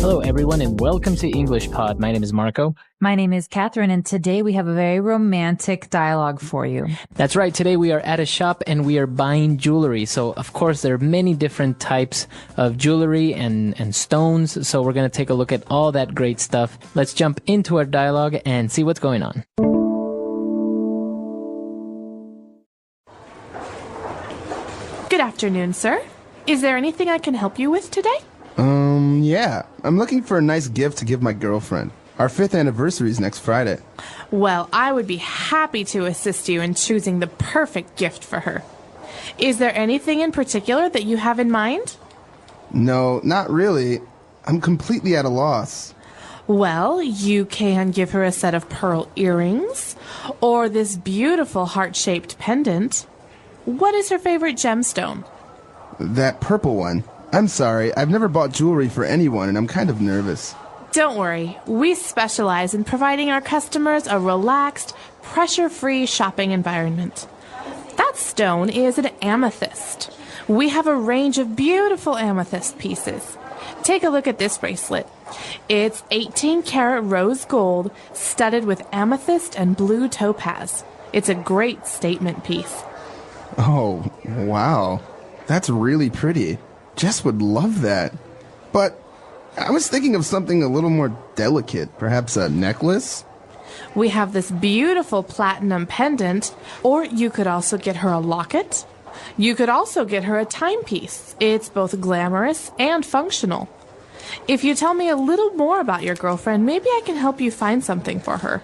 Hello, everyone, and welcome to English Pod. My name is Marco. My name is Catherine, and today we have a very romantic dialogue for you. That's right. Today we are at a shop and we are buying jewelry. So, of course, there are many different types of jewelry and stones. So we're going to take a look at all that great stuff. Let's jump into our dialogue and see what's going on. Good afternoon, sir. Is there anything I can help you with today? Yeah. I'm looking for a nice gift to give my girlfriend. Our 5th anniversary is next Friday. Well, I would be happy to assist you in choosing the perfect gift for her. Is there anything in particular that you have in mind? No, not really. I'm completely at a loss. Well, you can give her a set of pearl earrings, or this beautiful heart-shaped pendant. What is her favorite gemstone? That purple one. I'm sorry, I've never bought jewelry for anyone, and I'm kind of nervous. Don't worry, we specialize in providing our customers a relaxed, pressure-free shopping environment. That stone is an amethyst. We have a range of beautiful amethyst pieces. Take a look at this bracelet. It's 18-karat rose gold studded with amethyst and blue topaz. It's a great statement piece. Oh, wow. That's really pretty. Jess would love that. But I was thinking of something a little more delicate, perhaps a necklace? We have this beautiful platinum pendant, or you could also get her a locket. You could also get her a timepiece. It's both glamorous and functional. If you tell me a little more about your girlfriend, maybe I can help you find something for her.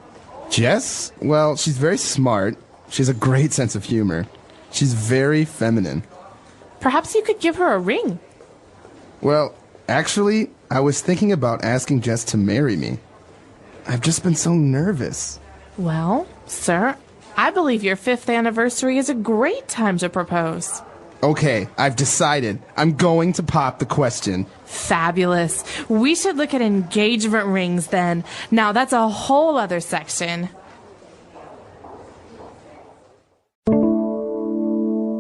Jess? Well, she's very smart. She has a great sense of humor. She's very feminine. Perhaps you could give her a ring. Well, actually, I was thinking about asking Jess to marry me. I've just been so nervous. Well, sir, I believe your 5th anniversary is a great time to propose. Okay, I've decided. I'm going to pop the question. Fabulous. We should look at engagement rings then. Now, that's a whole other section.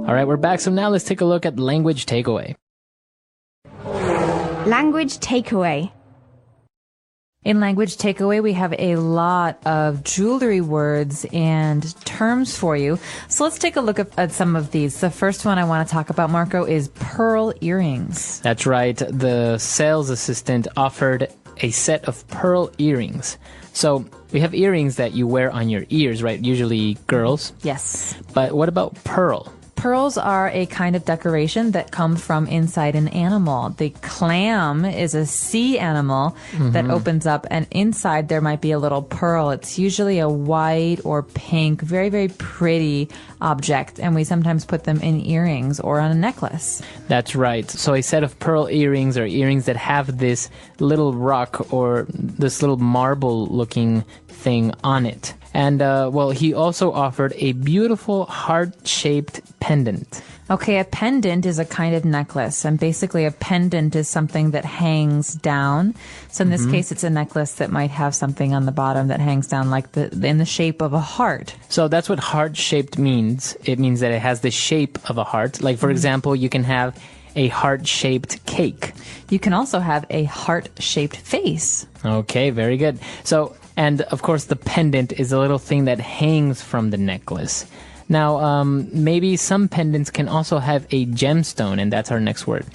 All right, we're back. So now let's take a look at language takeaway. Language takeaway. In language takeaway, we have a lot of jewelry words and terms for you. So let's take a look at some of these. The first one I want to talk about, Marco, is pearl earrings. That's right. The sales assistant offered a set of pearl earrings. So we have earrings that you wear on your ears, right? Usually girls. Yes. But what about pearl? Pearls are a kind of decoration that come from inside an animal. The clam is a sea animal that opens up, and inside there might be a little pearl. It's usually a white or pink, very, very pretty object, and we sometimes put them in earrings or on a necklace. That's right. So a set of pearl earrings are earrings that have this little rock or this little marble-looking thing on it. And, well, he also offered a beautiful heart-shaped pendant. Okay, a pendant is a kind of necklace, and basically a pendant is something that hangs down. So in this case, it's a necklace that might have something on the bottom that hangs down like in the shape of a heart. So that's what heart-shaped means. It means that it has the shape of a heart. Like, for example, you can have a heart-shaped cake. You can also have a heart-shaped face. Okay, very good. So, and of course, the pendant is a little thing that hangs from the necklace. Now, maybe some pendants can also have a gemstone, and that's our next word.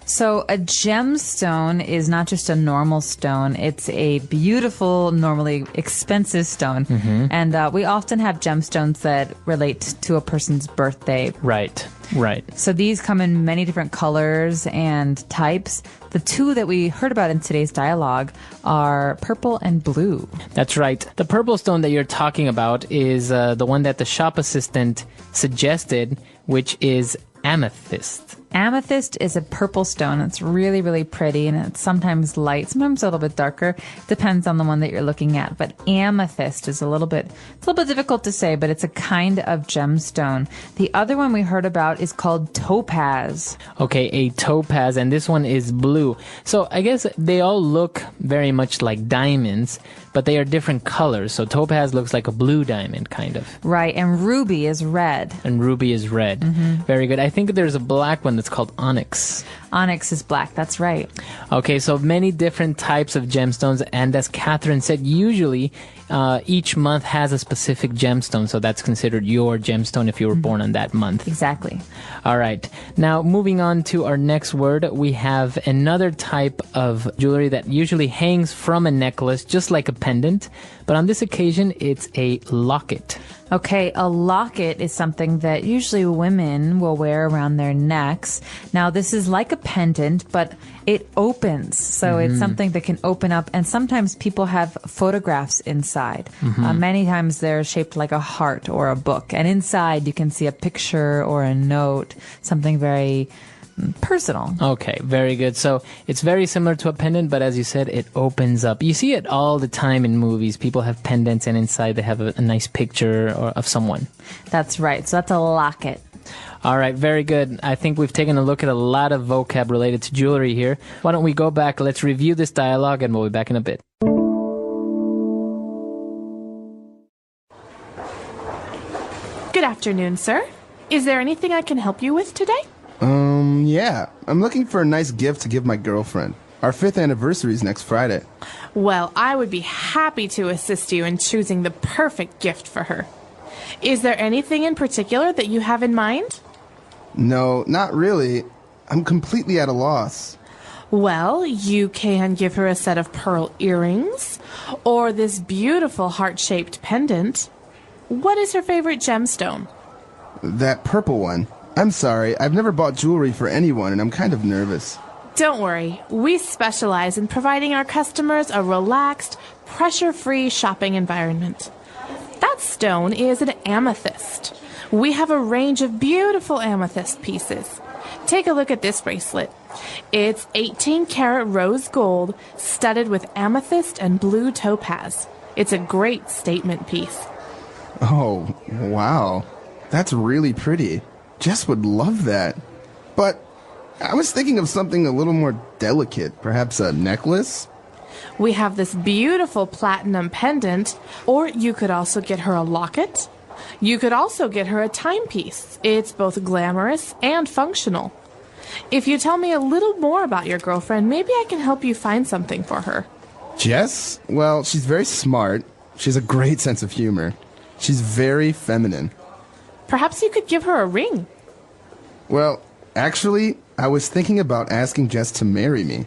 So a gemstone is not just a normal stone. It's a beautiful, normally expensive stone. And we often have gemstones that relate to a person's birthday. Right, right. So these come in many different colors and types. The two that we heard about in today's dialogue are purple and blue. That's right. The purple stone that you're talking about is the one that the shop assistant suggested, which is amethyst. Amethyst is a purple stone. It's really, really pretty, and it's sometimes light, sometimes a little bit darker. Depends on the one that you're looking at. But amethyst is a little bit difficult to say, but it's a kind of gemstone. The other one we heard about is called topaz. Okay, a topaz, and this one is blue. So I guess they all look very much like diamonds, but they are different colors. So topaz looks like a blue diamond, kind of. Right, and ruby is red. And ruby is red. Very good. I think there's a black one It's called onyx. Onyx is black. That's right. Okay, so many different types of gemstones. And as Catherine said, usually each month has a specific gemstone. So that's considered your gemstone if you were born on that month. Exactly. All right. Now, moving on to our next word, we have another type of jewelry that usually hangs from a necklace, just like a pendant. But on this occasion, it's a locket. Okay, a locket is something that usually women will wear around their necks. Now, this is like a pendant, but it opens. So it's something that can open up, and sometimes people have photographs inside. Many times they're shaped like a heart or a book, and inside you can see a picture or a note, something very personal. Okay, very good. So it's very similar to a pendant, but as you said, it opens up. You see it all the time in movies. People have pendants, and inside they have a nice picture of someone. That's right. So that's a locket. All right, very good. I think we've taken a look at a lot of vocab related to jewelry here. Why don't we go back, let's review this dialogue, and we'll be back in a bit. Good afternoon, sir. Is there anything I can help you with today? Yeah. I'm looking for a nice gift to give my girlfriend. Our 5th anniversary is next Friday. Well, I would be happy to assist you in choosing the perfect gift for her. Is there anything in particular that you have in mind? No, not really. I'm completely at a loss. Well, you can give her a set of pearl earrings or this beautiful heart-shaped pendant. What is her favorite gemstone? That purple one. I'm sorry, I've never bought jewelry for anyone, and I'm kind of nervous. Don't worry. We specialize in providing our customers a relaxed, pressure-free shopping environment. That stone is an amethyst. We have a range of beautiful amethyst pieces. Take a look at this bracelet. It's 18-karat rose gold studded with amethyst and blue topaz. It's a great statement piece. Oh, wow. That's really pretty. Jess would love that. But I was thinking of something a little more delicate, perhaps a necklace? We have this beautiful platinum pendant, or you could also get her a locket. You could also get her a timepiece. It's both glamorous and functional. If you tell me a little more about your girlfriend, maybe I can help you find something for her. Jess? Well, she's very smart. She has a great sense of humor. She's very feminine. Perhaps you could give her a ring. Well, actually, I was thinking about asking Jess to marry me.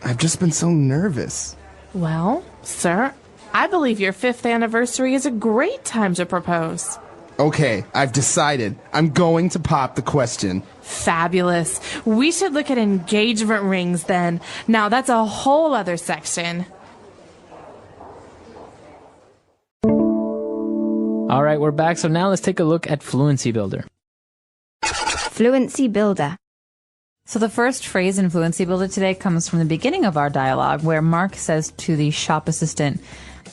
I've just been so nervous. Well, sir, I believe your 5th anniversary is a great time to propose. Okay, I've decided. I'm going to pop the question. Fabulous. We should look at engagement rings then. Now, that's a whole other section. All right, we're back. So now let's take a look at Fluency Builder. Fluency Builder. So the first phrase in Fluency Builder today comes from the beginning of our dialogue, where Mark says to the shop assistant,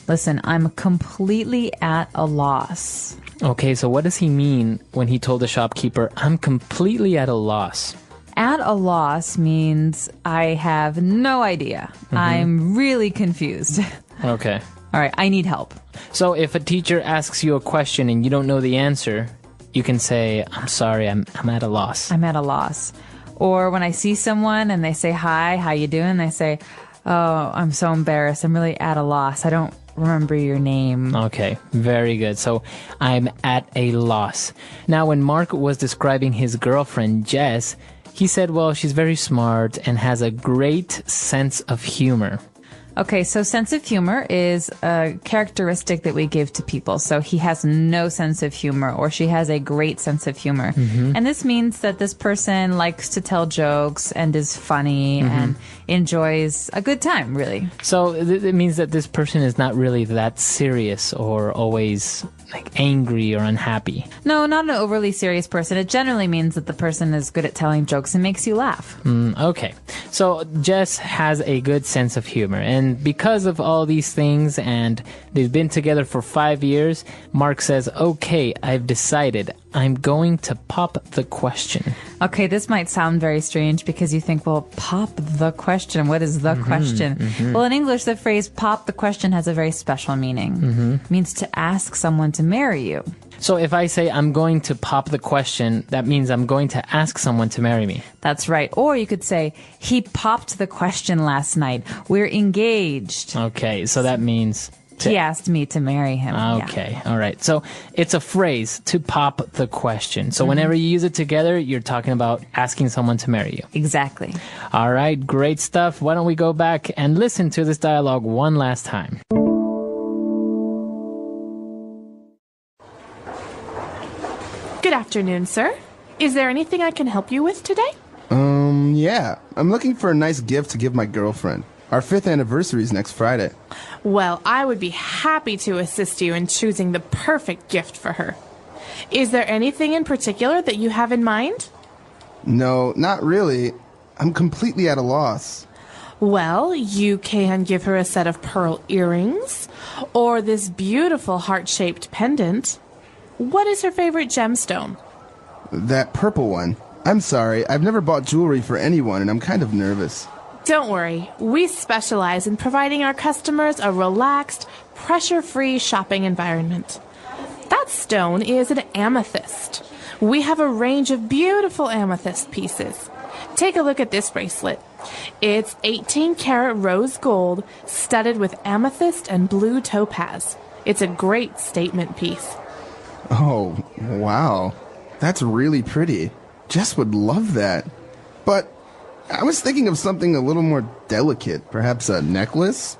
"Listen, I'm completely at a loss." Okay, so what does he mean when he told the shopkeeper, "I'm completely at a loss"? At a loss means I have no idea. I'm really confused. Okay. All right, I need help. So if a teacher asks you a question and you don't know the answer, you can say, "I'm sorry, I'm at a loss." I'm at a loss. Or when I see someone and they say, "Hi, how you doing?" They say, "Oh, I'm so embarrassed. I'm really at a loss. I don't remember your name." Okay, very good. So I'm at a loss. Now, when Mark was describing his girlfriend, Jess, he said, well, she's very smart and has a great sense of humor. Okay, so sense of humor is a characteristic that we give to people. So he has no sense of humor, or she has a great sense of humor. And this means that this person likes to tell jokes and is funny and enjoys a good time, really. So it means that this person is not really that serious or always like angry or unhappy. No, not an overly serious person. It generally means that the person is good at telling jokes and makes you laugh. Okay. So Jess has a good sense of humor. And because of all these things, and they've been together for 5 years, Mark says, okay, I've decided. I'm going to pop the question. Okay, this might sound very strange because you think, well, pop the question. What is the question? Well, in English, the phrase pop the question has a very special meaning. It means to ask someone to marry you. So if I say I'm going to pop the question, that means I'm going to ask someone to marry me. That's right. Or you could say, he popped the question last night. We're engaged. Okay, so that means... He asked me to marry him. Okay, Yeah. all right. So it's a phrase, to pop the question. So whenever you use it together, you're talking about asking someone to marry you. Exactly. All right, great stuff. Why don't we go back and listen to this dialogue one last time? Good afternoon, sir. Is there anything I can help you with today? Yeah. I'm looking for a nice gift to give my girlfriend. Our 5th anniversary is next Friday. Well, I would be happy to assist you in choosing the perfect gift for her. Is there anything in particular that you have in mind? No, not really. I'm completely at a loss. Well, you can give her a set of pearl earrings, or this beautiful heart-shaped pendant. What is her favorite gemstone? That purple one. I'm sorry, I've never bought jewelry for anyone, and I'm kind of nervous. Don't worry, we specialize in providing our customers a relaxed, pressure-free shopping environment. That stone is an amethyst. We have a range of beautiful amethyst pieces. Take a look at this bracelet. It's 18-karat rose gold studded with amethyst and blue topaz. It's a great statement piece. Oh, wow. That's really pretty. Jess would love that. But I was thinking of something a little more delicate, perhaps a necklace?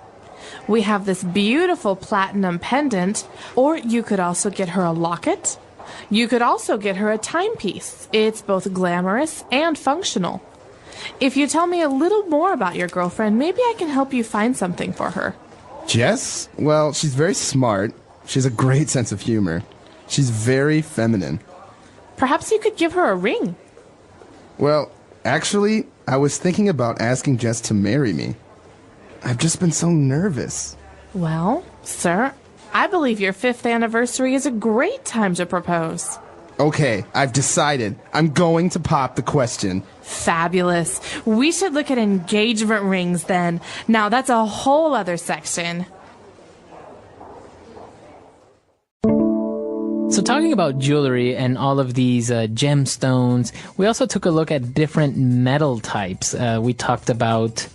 We have this beautiful platinum pendant, or you could also get her a locket. You could also get her a timepiece. It's both glamorous and functional. If you tell me a little more about your girlfriend, maybe I can help you find something for her. Jess? Well, she's very smart. She has a great sense of humor. She's very feminine. Perhaps you could give her a ring. Well, actually, I was thinking about asking Jess to marry me. I've just been so nervous. Well, sir, I believe your 5th anniversary is a great time to propose. Okay, I've decided. I'm going to pop the question. Fabulous. We should look at engagement rings then. Now, that's a whole other section. So talking about jewelry and all of these gemstones, we also took a look at different metal types. We talked about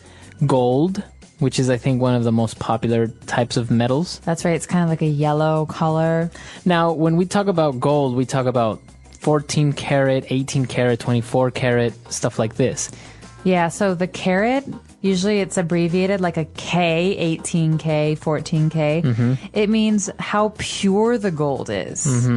gold, which is, I think, one of the most popular types of metals. That's right. It's kind of like a yellow color. Now, when we talk about gold, we talk about 14 karat, 18 karat, 24 karat, stuff like this. Yeah, so the carat, usually it's abbreviated like a K, 18K, 14K. It means how pure the gold is.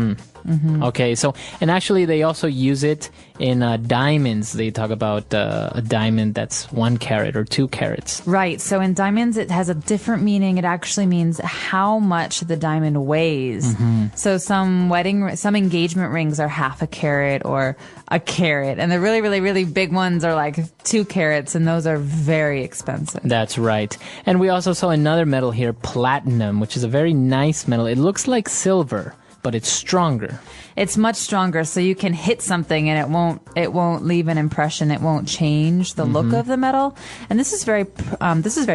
Okay, so, and actually they also use it in diamonds. They talk about a diamond that's 1 carat or 2 carats. Right, so in diamonds it has a different meaning. It actually means how much the diamond weighs. So some engagement rings are half a carat or a carat, and the really, really, really big ones are like 2 carats, and those are very expensive. That's right. And we also saw another metal here, platinum, which is a very nice metal. It looks like silver, but it's stronger. It's much stronger, so you can hit something and it won't leave an impression. It won't change the look of the metal. And this is very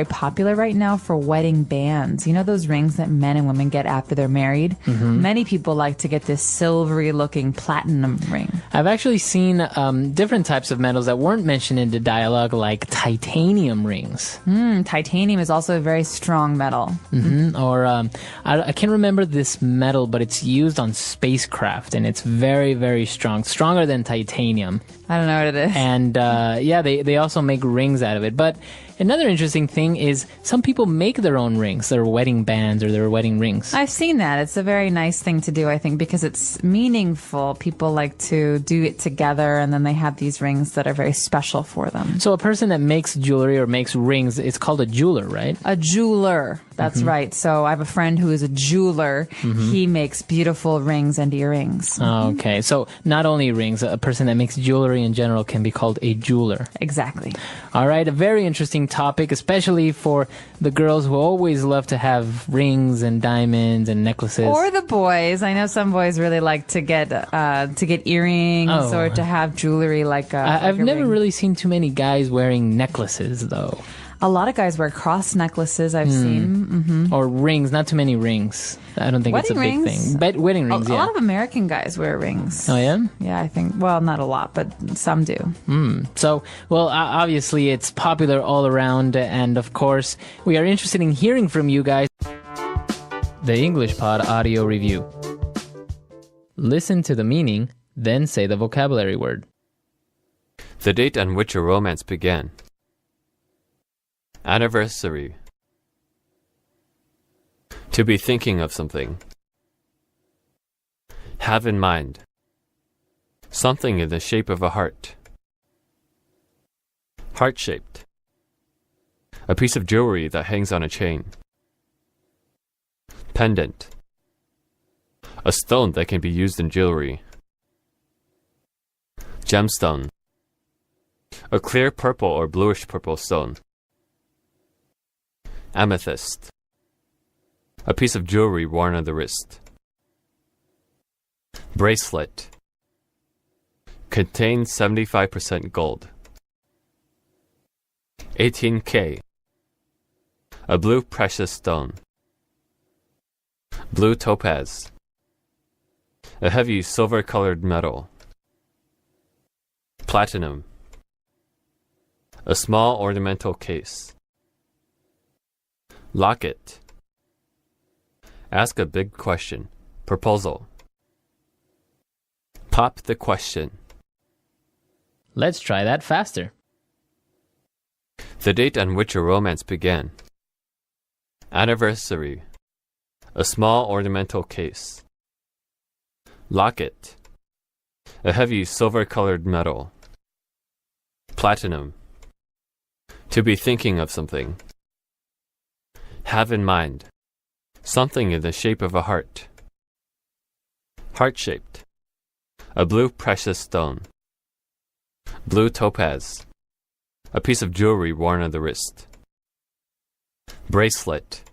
popular right now for wedding bands. You know those rings that men and women get after they're married? Many people like to get this silvery looking platinum ring. I've actually seen different types of metals that weren't mentioned in the dialogue, like titanium rings. Titanium is also a very strong metal. Or I can't remember this metal, but it's used on spacecraft, and it's very, very strong, stronger than titanium. I don't know what it is. And yeah, they also make rings out of it. But another interesting thing is some people make their own rings, their wedding bands or their wedding rings. I've seen that. It's a very nice thing to do, I think, because it's meaningful. People like to do it together, and then they have these rings that are very special for them. So a person that makes jewelry or makes rings, it's called a jeweler, right? A jeweler. That's right. So I have a friend who is a jeweler. He makes beautiful rings and earrings. Okay. So not only rings, a person that makes jewelry in general can be called a jeweler. Exactly. All right. A very interesting topic, especially for the girls who always love to have rings and diamonds and necklaces. Or the boys. I know some boys really like to get earrings or to have jewelry like I've like a never ring. really seen too many guys wearing necklaces, though. A lot of guys wear cross necklaces I've seen. Or rings, not too many rings. I don't think it's a Wedding big rings? thing. But wedding A rings, yeah. lot of American guys wear rings. Oh, yeah? Yeah, I think. Well, not a lot, but some do. So, well, obviously it's popular all around, and of course, we are interested in hearing from you guys. The English Pod Audio Review. Listen to the meaning, then say the vocabulary word. The date on which a romance began. Anniversary. To be thinking of something. Have in mind. Something in the shape of a heart. Heart-shaped. A piece of jewelry that hangs on a chain. Pendant. A stone that can be used in jewelry. Gemstone. A clear purple or bluish purple stone. Amethyst. A piece of jewelry worn on the wrist. Bracelet. Contains 75% gold. 18K. A blue precious stone. Blue topaz. A heavy silver-colored metal. Platinum. A small ornamental case. Locket. Ask a big question. Proposal. Pop the question. Let's try that faster. The date on which a romance began. Anniversary. A small ornamental case. Locket. A heavy silver-colored metal. Platinum. To be thinking of something. Have in mind. Something in the shape of a heart. Heart-shaped. A blue precious stone. Blue topaz. A piece of jewelry worn on the wrist. Bracelet.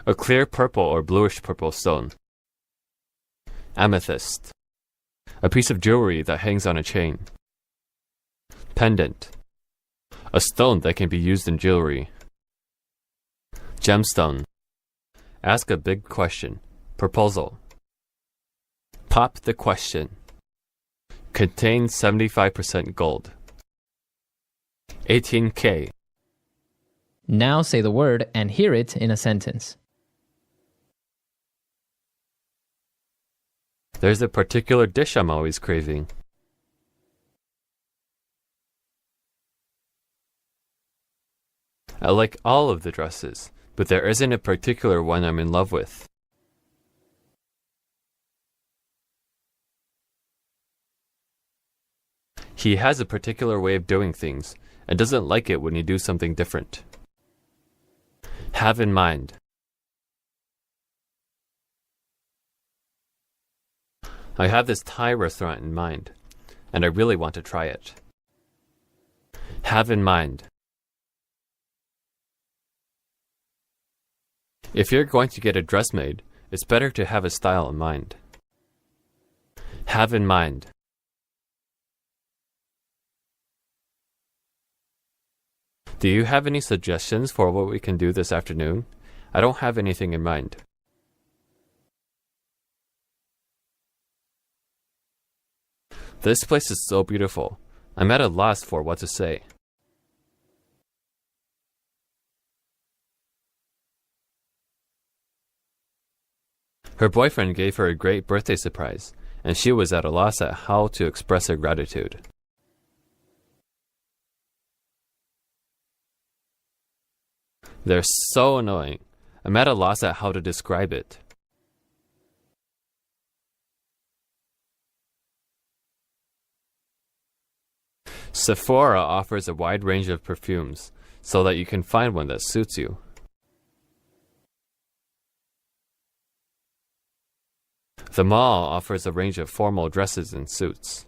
A clear purple or bluish purple stone. Amethyst. A piece of jewelry that hangs on a chain. Pendant. A stone that can be used in jewelry. Gemstone. Ask a big question. Proposal. Pop the question. Contains 75% gold. 18K. Now say the word and hear it in a sentence. There's a particular dish I'm always craving. I like all of the dresses, but there isn't a particular one I'm in love with. He has a particular way of doing things, and doesn't like it when you do something different. Have in mind. I have this Thai restaurant in mind, and I really want to try it. Have in mind. If you're going to get a dress made, it's better to have a style in mind. Have in mind. Do you have any suggestions for what we can do this afternoon? I don't have anything in mind. This place is so beautiful. I'm at a loss for what to say. Her boyfriend gave her a great birthday surprise, and she was at a loss at how to express her gratitude. They're so annoying. I'm at a loss at how to describe it. Sephora offers a wide range of perfumes, so that you can find one that suits you. The mall offers a range of formal dresses and suits.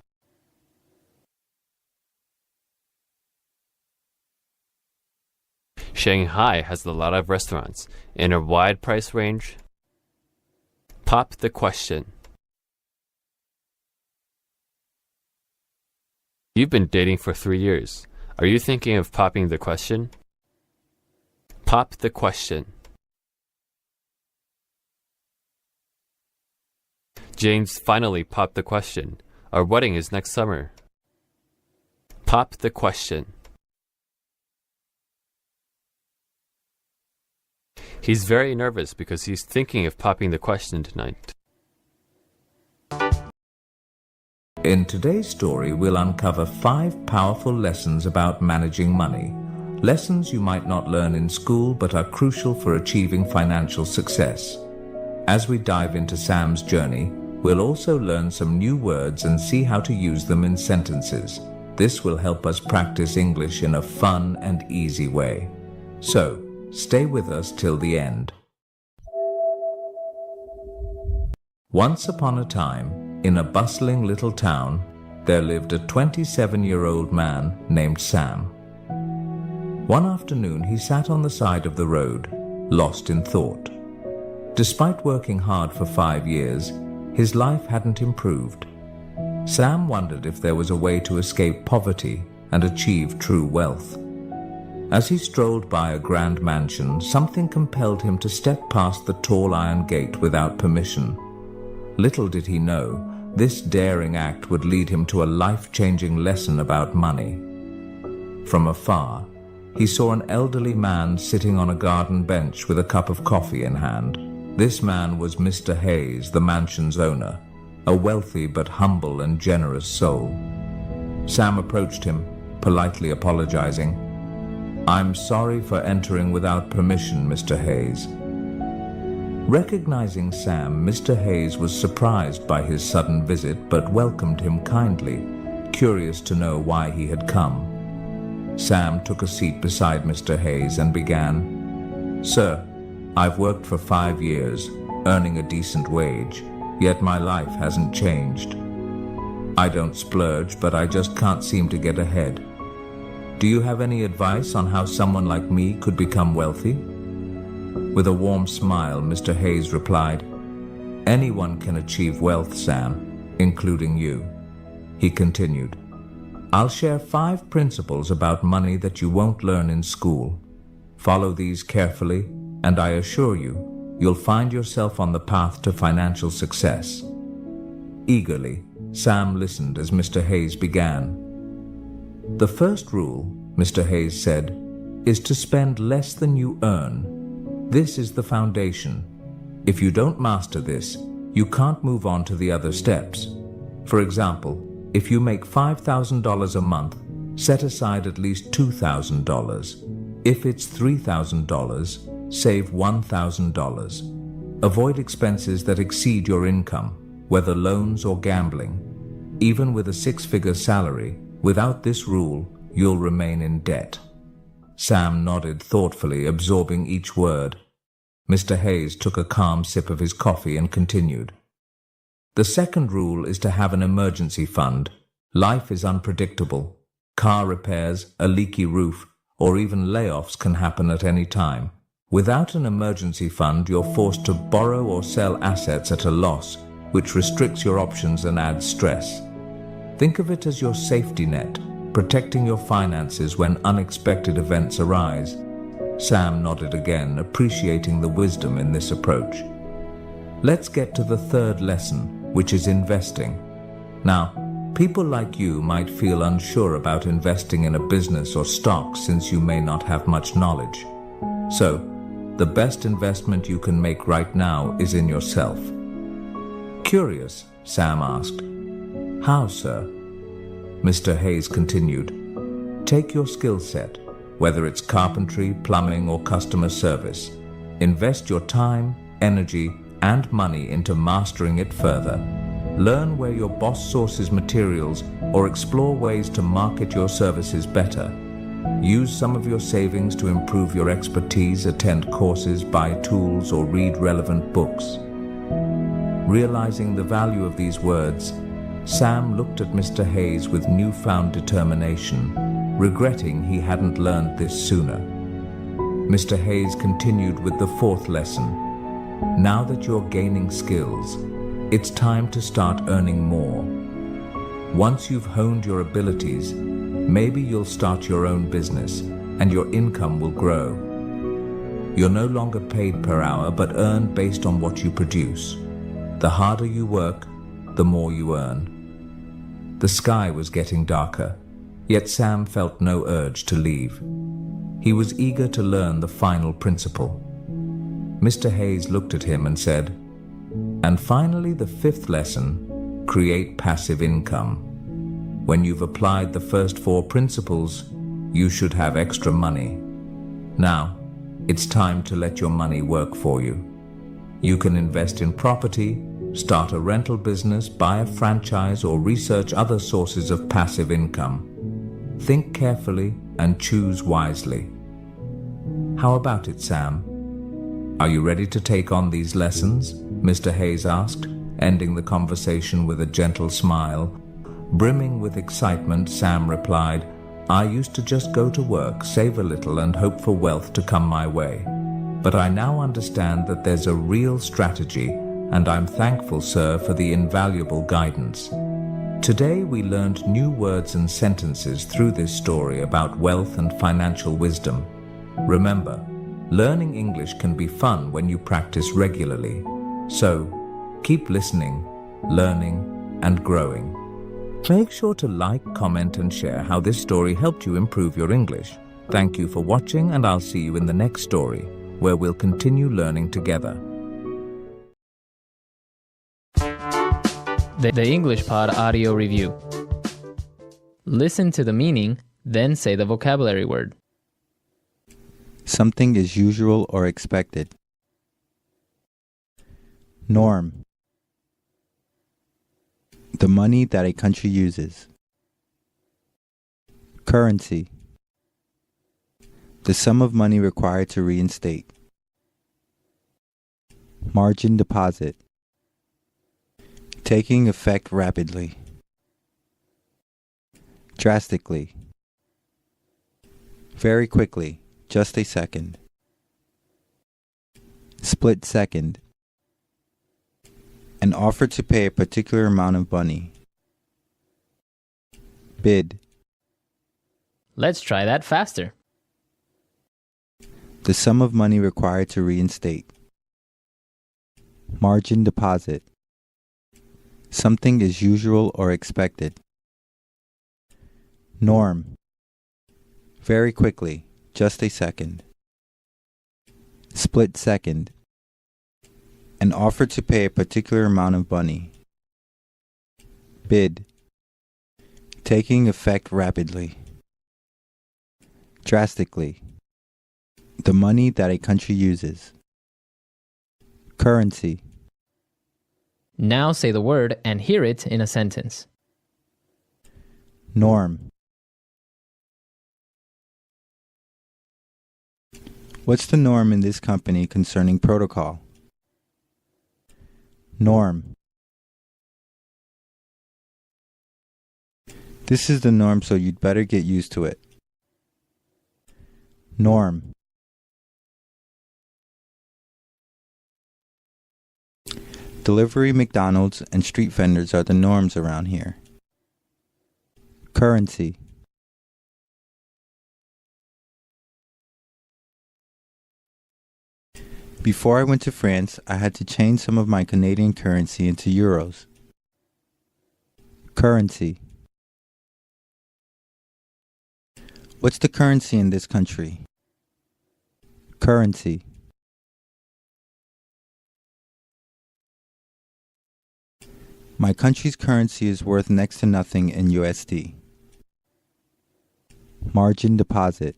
Shanghai has a lot of restaurants in a wide price range. Pop the question. You've been dating for 3 years. Are you thinking of popping the question? Pop the question. James finally popped the question. Our wedding is next summer. Pop the question. He's very nervous because he's thinking of popping the question tonight. In today's story, we'll uncover 5 powerful lessons about managing money. Lessons you might not learn in school but are crucial for achieving financial success. As we dive into Sam's journey, we'll also learn some new words and see how to use them in sentences. This will help us practice English in a fun and easy way. So, stay with us till the end. Once upon a time, in a bustling little town, there lived a 27-year-old man named Sam. One afternoon, he sat on the side of the road, lost in thought. Despite working hard for 5 years, his life hadn't improved. Sam wondered if there was a way to escape poverty and achieve true wealth. As he strolled by a grand mansion, something compelled him to step past the tall iron gate without permission. Little did he know, this daring act would lead him to a life-changing lesson about money. From afar, he saw an elderly man sitting on a garden bench with a cup of coffee in hand. This man was Mr. Hayes, the mansion's owner, a wealthy but humble and generous soul. Sam approached him, politely apologizing. "I'm sorry for entering without permission, Mr. Hayes." Recognizing Sam, Mr. Hayes was surprised by his sudden visit but welcomed him kindly, curious to know why he had come. Sam took a seat beside Mr. Hayes and began, "Sir, I've worked for 5 years, earning a decent wage, yet my life hasn't changed. I don't splurge, but I just can't seem to get ahead. Do you have any advice on how someone like me could become wealthy?" With a warm smile, Mr. Hayes replied, "Anyone can achieve wealth, Sam, including you." He continued, "I'll share 5 principles about money that you won't learn in school. Follow these carefully, and I assure you, you'll find yourself on the path to financial success." Eagerly, Sam listened as Mr. Hayes began. "The first rule," Mr. Hayes said, "is to spend less than you earn. This is the foundation. If you don't master this, you can't move on to the other steps. For example, if you make $5,000 a month, set aside at least $2,000. If it's $3,000, save $1,000. Avoid expenses that exceed your income, whether loans or gambling. Even with a 6-figure salary, without this rule, you'll remain in debt." Sam nodded thoughtfully, absorbing each word. Mr. Hayes took a calm sip of his coffee and continued. "The second rule is to have an emergency fund. Life is unpredictable. Car repairs, a leaky roof, or even layoffs can happen at any time. Without an emergency fund, you're forced to borrow or sell assets at a loss, which restricts your options and adds stress. Think of it as your safety net, protecting your finances when unexpected events arise." Sam nodded again, appreciating the wisdom in this approach. Let's get to the third lesson, which is investing. Now, people like you might feel unsure about investing in a business or stock since you may not have much knowledge. So, the best investment you can make right now is in yourself. Curious, Sam asked. "How, sir?" Mr. Hayes continued, "Take your skill set, whether it's carpentry, plumbing, or customer service. Invest your time, energy, and money into mastering it further. Learn where your boss sources materials or explore ways to market your services better. Use some of your savings to improve your expertise, attend courses, buy tools, or read relevant books." Realizing the value of these words, Sam looked at Mr. Hayes with newfound determination, regretting he hadn't learned this sooner. Mr. Hayes continued with the fourth lesson. Now that you're gaining skills, it's time to start earning more. Once you've honed your abilities, maybe you'll start your own business and your income will grow. You're no longer paid per hour but earn based on what you produce. The harder you work, the more you earn. The sky was getting darker, yet Sam felt no urge to leave. He was eager to learn the final principle. Mr. Hayes looked at him and said, "And finally, the fifth lesson, create passive income. When you've applied the first four principles, you should have extra money. Now, it's time to let your money work for you. You can invest in property, start a rental business, buy a franchise, or research other sources of passive income. Think carefully and choose wisely." "How about it, Sam? Are you ready to take on these lessons?" Mr. Hayes asked, ending the conversation with a gentle smile. Brimming with excitement, Sam replied, "I used to just go to work, save a little, and hope for wealth to come my way. But I now understand that there's a real strategy, and I'm thankful, sir, for the invaluable guidance." Today we learned new words and sentences through this story about wealth and financial wisdom. Remember, learning English can be fun when you practice regularly. So, keep listening, learning, and growing. Make sure to like, comment, and share how this story helped you improve your English. Thank you for watching, and I'll see you in the next story, where we'll continue learning together. The English Pod Audio Review. Listen to the meaning, then say the vocabulary word. Something is usual or expected. Norm. The money that a country uses. Currency. The sum of money required to reinstate. Margin deposit. Taking effect rapidly. Drastically. Very quickly, just a second. Split second. An offer to pay a particular amount of money. Bid. Let's try that faster. The sum of money required to reinstate. Margin deposit. Something is usual or expected. Norm. Very quickly, just a second. Split second. An offer to pay a particular amount of money. Bid. Taking effect rapidly. Drastically. The money that a country uses. Currency. Now say the word and hear it in a sentence. Norm. What's the norm in this company concerning protocol? Norm. This is the norm, so you'd better get used to it. Norm. Delivery, McDonald's, and street vendors are the norms around here. Currency. Before I went to France, I had to change some of my Canadian currency into euros. Currency. What's the currency in this country? Currency. My country's currency is worth next to nothing in USD. Margin deposit.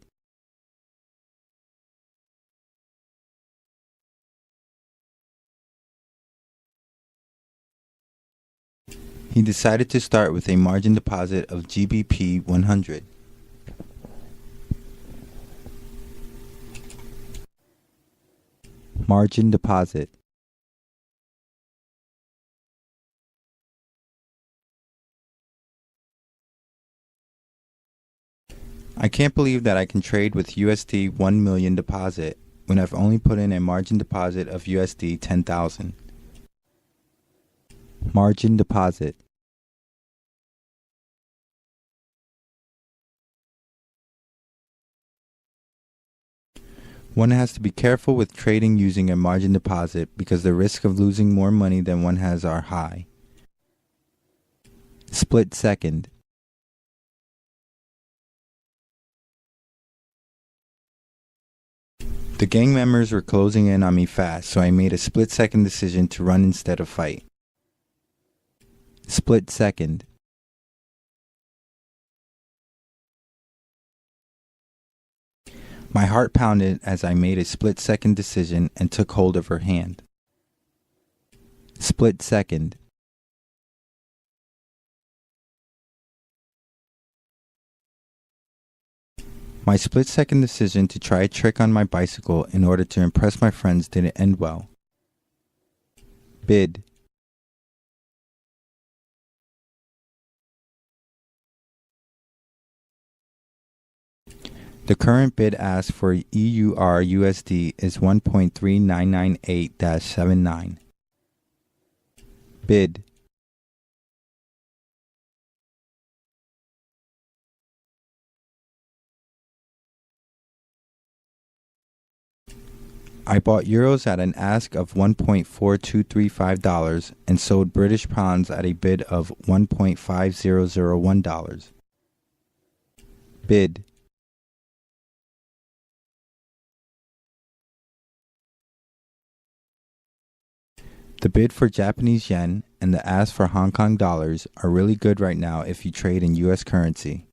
He decided to start with a margin deposit of GBP 100. Margin deposit. I can't believe that I can trade with USD 1 million deposit when I've only put in a margin deposit of USD 10,000. Margin deposit. One has to be careful with trading using a margin deposit because the risk of losing more money than one has are high. Split second. The gang members were closing in on me fast, so I made a split-second decision to run instead of fight. Split second. My heart pounded as I made a split-second decision and took hold of her hand. Split second. My split-second decision to try a trick on my bicycle in order to impress my friends didn't end well. Bid. The current bid ask for EUR USD is 1.3998-79. Bid. I bought euros at an ask of $1.4235 and sold British pounds at a bid of $1.5001. Bid. The bid for Japanese yen and the ask for Hong Kong dollars are really good right now if you trade in US currency.